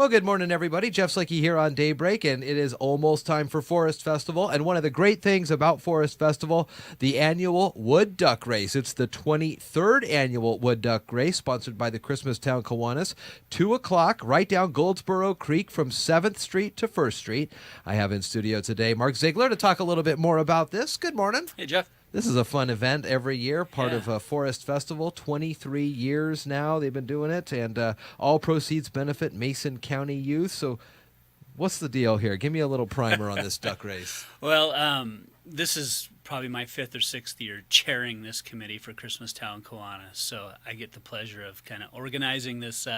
Well, good morning, everybody. Jeff Slakey here on Daybreak, and it is almost time for Forest Festival. And one of the great things about Forest Festival, the annual Wood Duck Race. It's the 23rd annual Wood Duck Race, sponsored by the Christmastown Kiwanis. 2 o'clock, right down Goldsboro Creek from 7th Street to 1st Street. I have in studio today Mark Ziegler to talk a little bit more about this. Good morning. Hey, Jeff. This is a fun event every year, part of Forest Festival. 23 years now they've been doing it, and all proceeds benefit Mason County youth. So what's the deal here? Give me a little primer on this duck race. Well, this is probably my 5th or 6th year chairing this committee for Christmastown Kiwanis, so I get the pleasure of kind of organizing this.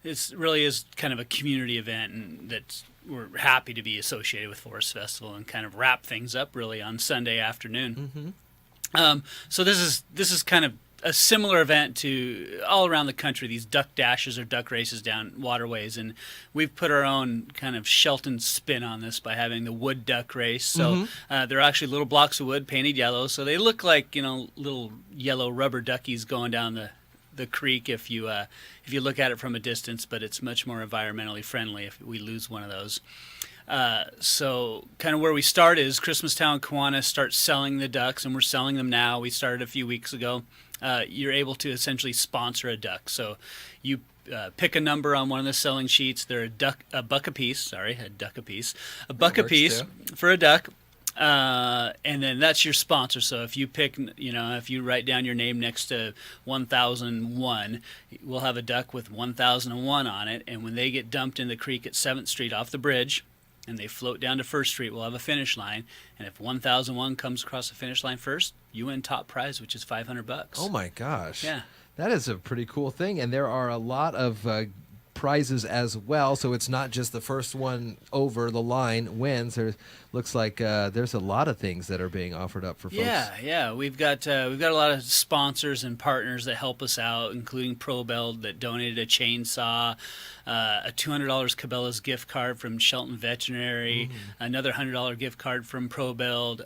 This really is kind of a community event, and that's we're happy to be associated with Forest Festival and kind of wrap things up really on Sunday afternoon. Mm-hmm. So this is kind of a similar event to all around the country, these duck dashes or duck races down waterways, and we've put our own kind of Shelton spin on this by having the wood duck race. So they're actually little blocks of wood painted yellow, so they look like little yellow rubber duckies going down the creek if you look at it from a distance, but it's much more environmentally friendly if we lose one of those. So kind of where we start is Christmastown Kiwanis starts selling the ducks, and we're selling them now. We started a few weeks ago. You're able to essentially sponsor a duck. So you pick a number on one of the selling sheets. They're a buck a piece. A duck a piece. A buck a piece for a duck. And then that's your sponsor. So if you pick, if you write down your name next to 1001, we'll have a duck with 1001 on it. And when they get dumped in the creek at 7th Street off the bridge and they float down to 1st Street, we'll have a finish line. And if 1001 comes across the finish line first, you win top prize, which is $500. Oh my gosh. Yeah. That is a pretty cool thing. And there are a lot of prizes as well, so it's not just the first one over the line wins. There looks like there's a lot of things that are being offered up for folks. Yeah, we've got a lot of sponsors and partners that help us out, including ProBuild that donated a chainsaw, a $200 Cabela's gift card from Shelton Veterinary, another $100 gift card from ProBuild.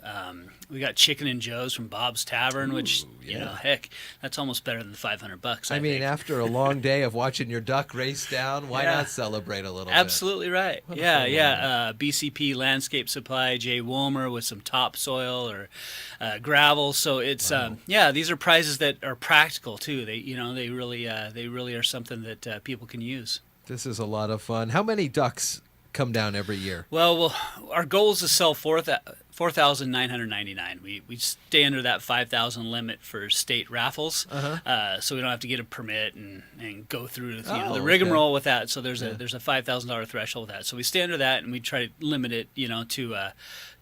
We got Chicken and Joe's from Bob's Tavern, which heck, that's almost better than the $500. I mean, after a long day of watching your duck race down, why not celebrate a little bit? Absolutely right. BCP Landscape Supply, Jay Woolmer with some topsoil or gravel. So it's these are prizes that are practical too. They really are something that people can use. This is a lot of fun. How many ducks come down every year? Well, our goal is to sell 4,999. We stay under that 5,000 limit for state raffles, so we don't have to get a permit and go through the rigmarole with that. So there's a $5,000 threshold with that. So we stay under that, and we try to limit it, to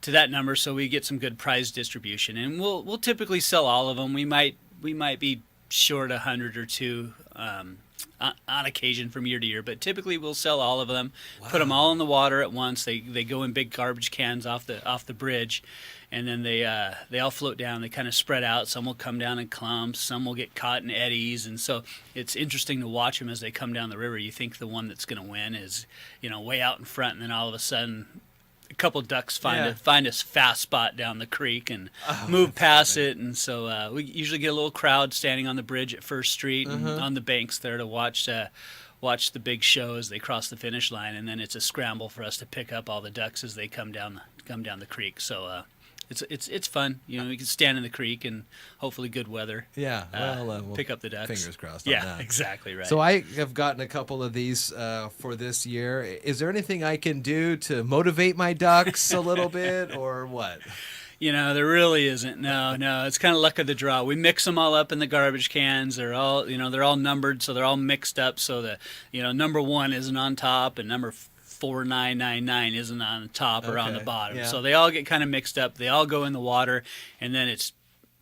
that number, so we get some good prize distribution. And we'll typically sell all of them. We might be short 100 or 2. On occasion from year to year, but typically we'll sell all of them, put them all in the water at once. They go in big garbage cans off the bridge, and then they all float down. They kind of spread out. Some will come down in clumps, some will get caught in eddies, and so it's interesting to watch them as they come down the river. You think the one that's going to win is way out in front, and then all of a sudden a couple ducks find a fast spot down the creek and move past it, and so we usually get a little crowd standing on the bridge at 1st Street and on the banks there to watch the big show as they cross the finish line, and then it's a scramble for us to pick up all the ducks as they come down the creek. So it's fun. We can stand in the creek and hopefully good weather. Yeah, we'll pick up the ducks. Fingers crossed on that. Yeah, exactly right. So I have gotten a couple of these for this year. Is there anything I can do to motivate my ducks a little bit, or what? There really isn't. No. It's kind of luck of the draw. We mix them all up in the garbage cans. They're all, they're all numbered, so they're all mixed up. So the, number 1 isn't on top, and number 4999 isn't on the top or on the bottom. Yeah. So they all get kind of mixed up. They all go in the water, and then it's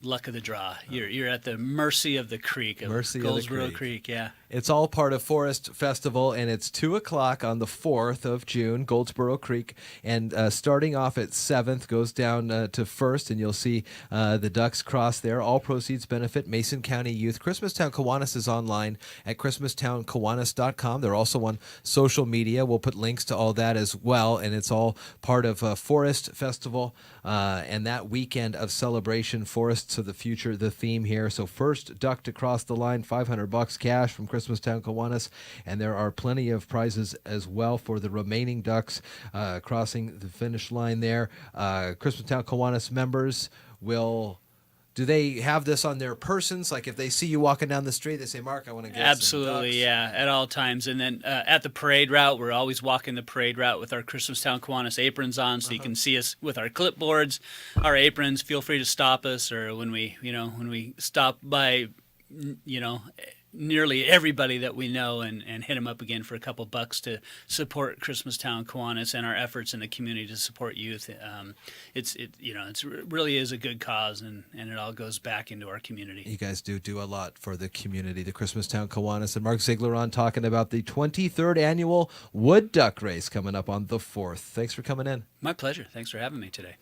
luck of the draw. You're at the mercy of the creek, Goldsboro Creek. Yeah. It's all part of Forest Festival, and it's 2 o'clock on the 4th of June, Goldsboro Creek, and starting off at 7th, goes down to 1st, and you'll see the ducks cross there. All proceeds benefit Mason County Youth. Christmastown Kiwanis is online at christmastownkiwanis.com. They're also on social media. We'll put links to all that as well, and it's all part of Forest Festival and that weekend of celebration. Forests of the Future, the theme here. So first duck to cross the line, $500 cash from Christmastown Kiwanis, and there are plenty of prizes as well for the remaining ducks crossing the finish line there. Christmastown Kiwanis members will... Do they have this on their persons? Like if they see you walking down the street, they say, Mark, I want to get Absolutely, some ducks. yeah, at all times. And then at the parade route, we're always walking the parade route with our Christmastown Kiwanis aprons on, so you can see us with our clipboards, our aprons. Feel free to stop us, or when we stop by, nearly everybody that we know and hit them up again for a couple bucks to support Christmastown Kiwanis and our efforts in the community to support youth. It really is a good cause, and it all goes back into our community. You guys do a lot for the community, the Christmastown Kiwanis, and Mark Ziegler on talking about the 23rd annual Wood Duck Race coming up on the 4th. Thanks for coming in. My pleasure. Thanks for having me today.